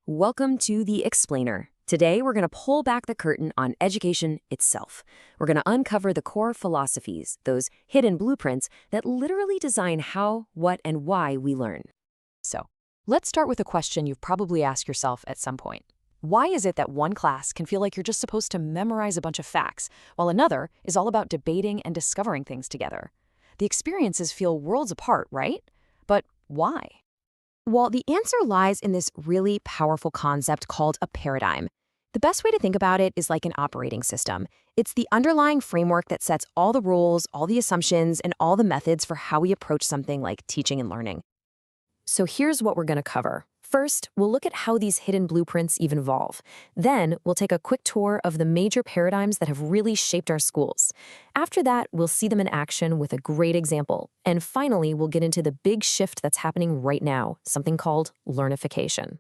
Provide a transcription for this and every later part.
Welcome to The Explainer. Today, we're going to pull back the curtain on education itself. We're going to uncover the core philosophies, those hidden blueprints that literally design how, what, and why we learn. So, let's start with a question you've probably asked yourself at some point. Why is it that one class can feel like you're just supposed to memorize a bunch of facts, while another is all about debating and discovering things together? The experiences feel worlds apart, right? But why? Well, the answer lies in this really powerful concept called a paradigm. The best way to think about it is like an operating system. It's the underlying framework that sets all the rules, all the assumptions, and all the methods for how we approach something like teaching and learning. So here's what we're going to cover. First, we'll look at how these hidden blueprints even evolve. Then, we'll take a quick tour of the major paradigms that have really shaped our schools. After that, we'll see them in action with a great example. And finally, we'll get into the big shift that's happening right now, something called learnification.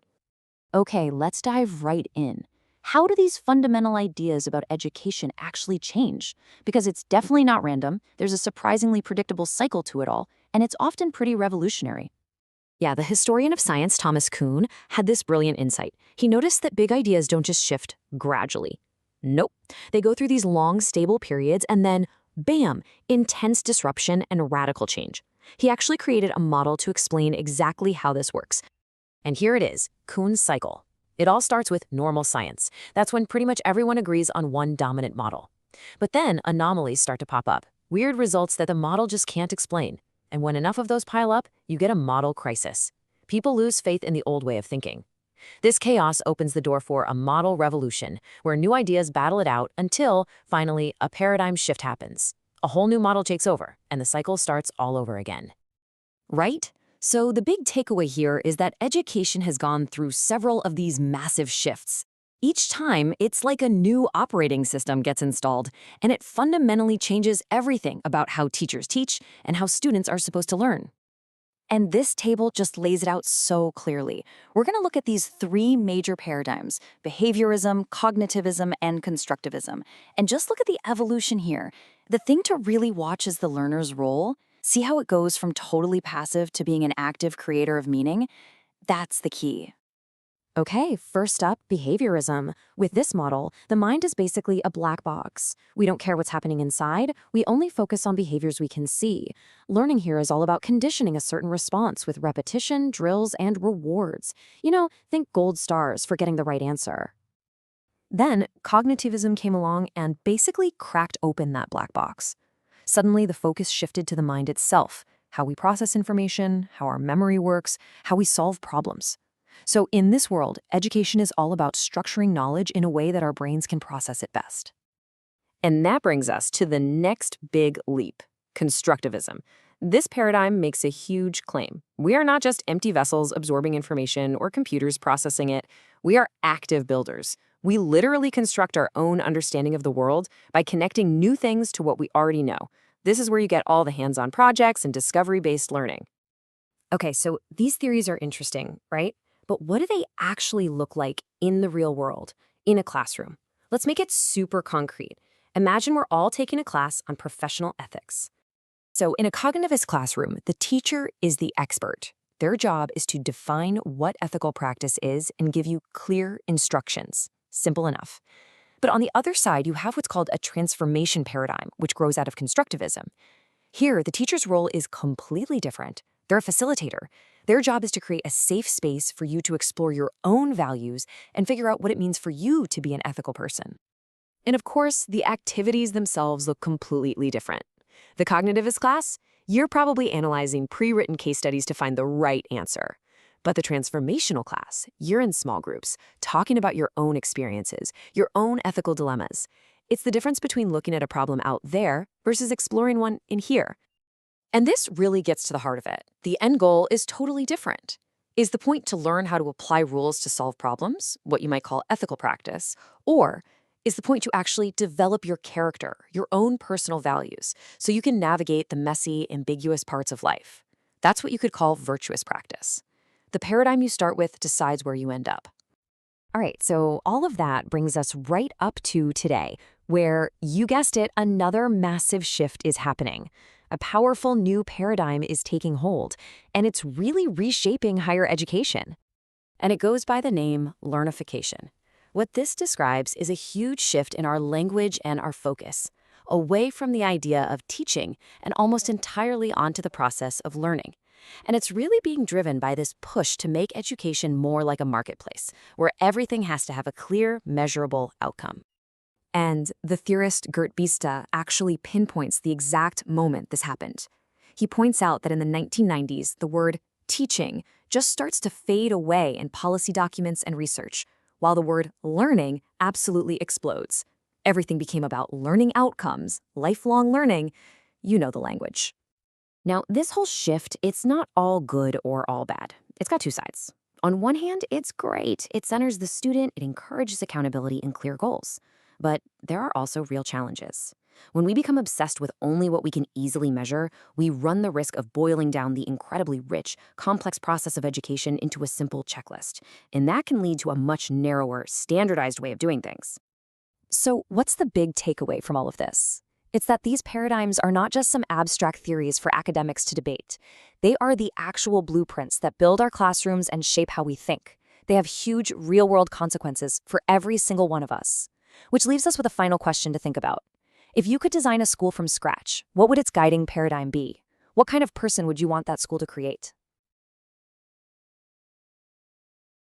Okay, let's dive right in. How do these fundamental ideas about education actually change? Because it's definitely not random, there's a surprisingly predictable cycle to it all, and it's often pretty revolutionary. Yeah, the historian of science, Thomas Kuhn, had this brilliant insight. He noticed that big ideas don't just shift gradually. Nope. They go through these long, stable periods and then, bam, intense disruption and radical change. He actually created a model to explain exactly how this works. And here it is, Kuhn's cycle. It all starts with normal science. That's when pretty much everyone agrees on one dominant model. But then anomalies start to pop up, weird results that the model just can't explain. And when enough of those pile up, you get a model crisis. People lose faith in the old way of thinking. This chaos opens the door for a model revolution, where new ideas battle it out until, finally, a paradigm shift happens. A whole new model takes over, and the cycle starts all over again. Right? So the big takeaway here is that education has gone through several of these massive shifts. Each time, it's like a new operating system gets installed, and it fundamentally changes everything about how teachers teach and how students are supposed to learn. And this table just lays it out so clearly. We're going to look at these three major paradigms: behaviorism, cognitivism, and constructivism. And just look at the evolution here. The thing to really watch is the learner's role. See how it goes from totally passive to being an active creator of meaning? That's the key. Okay, first up, behaviorism. With this model, the mind is basically a black box. We don't care what's happening inside, we only focus on behaviors we can see. Learning here is all about conditioning a certain response with repetition, drills, and rewards. Think gold stars for getting the right answer. Then, cognitivism came along and basically cracked open that black box. Suddenly, the focus shifted to the mind itself, how we process information, how our memory works, how we solve problems. So in this world, education is all about structuring knowledge in a way that our brains can process it best. And that brings us to the next big leap, constructivism. This paradigm makes a huge claim. We are not just empty vessels absorbing information or computers processing it. We are active builders. We literally construct our own understanding of the world by connecting new things to what we already know. This is where you get all the hands-on projects and discovery-based learning. Okay, so these theories are interesting, right? But what do they actually look like in the real world, in a classroom? Let's make it super concrete. Imagine we're all taking a class on professional ethics. So in a cognitivist classroom, the teacher is the expert. Their job is to define what ethical practice is and give you clear instructions. Simple enough. But on the other side, you have what's called a transformation paradigm, which grows out of constructivism. Here, the teacher's role is completely different. They're a facilitator. Their job is to create a safe space for you to explore your own values and figure out what it means for you to be an ethical person. And of course, the activities themselves look completely different. The cognitivist class, you're probably analyzing pre-written case studies to find the right answer. But the transformational class, you're in small groups, talking about your own experiences, your own ethical dilemmas. It's the difference between looking at a problem out there versus exploring one in here. And this really gets to the heart of it. The end goal is totally different. Is the point to learn how to apply rules to solve problems, what you might call ethical practice, or is the point to actually develop your character, your own personal values, so you can navigate the messy, ambiguous parts of life? That's what you could call virtuous practice. The paradigm you start with decides where you end up. All right, so all of that brings us right up to today, where, you guessed it, another massive shift is happening. A powerful new paradigm is taking hold, and it's really reshaping higher education. And it goes by the name learnification. What this describes is a huge shift in our language and our focus, away from the idea of teaching and almost entirely onto the process of learning. And it's really being driven by this push to make education more like a marketplace, where everything has to have a clear, measurable outcome. And the theorist Gert Biesta actually pinpoints the exact moment this happened. He points out that in the 1990s, the word teaching just starts to fade away in policy documents and research, while the word learning absolutely explodes. Everything became about learning outcomes, lifelong learning. You know the language. Now, this whole shift, it's not all good or all bad. It's got two sides. On one hand, it's great. It centers the student, it encourages accountability and clear goals. But there are also real challenges. When we become obsessed with only what we can easily measure, we run the risk of boiling down the incredibly rich, complex process of education into a simple checklist. And that can lead to a much narrower, standardized way of doing things. So, what's the big takeaway from all of this? It's that these paradigms are not just some abstract theories for academics to debate. They are the actual blueprints that build our classrooms and shape how we think. They have huge, real-world consequences for every single one of us. Which leaves us with a final question to think about. If you could design a school from scratch, what would its guiding paradigm be? What kind of person would you want that school to create?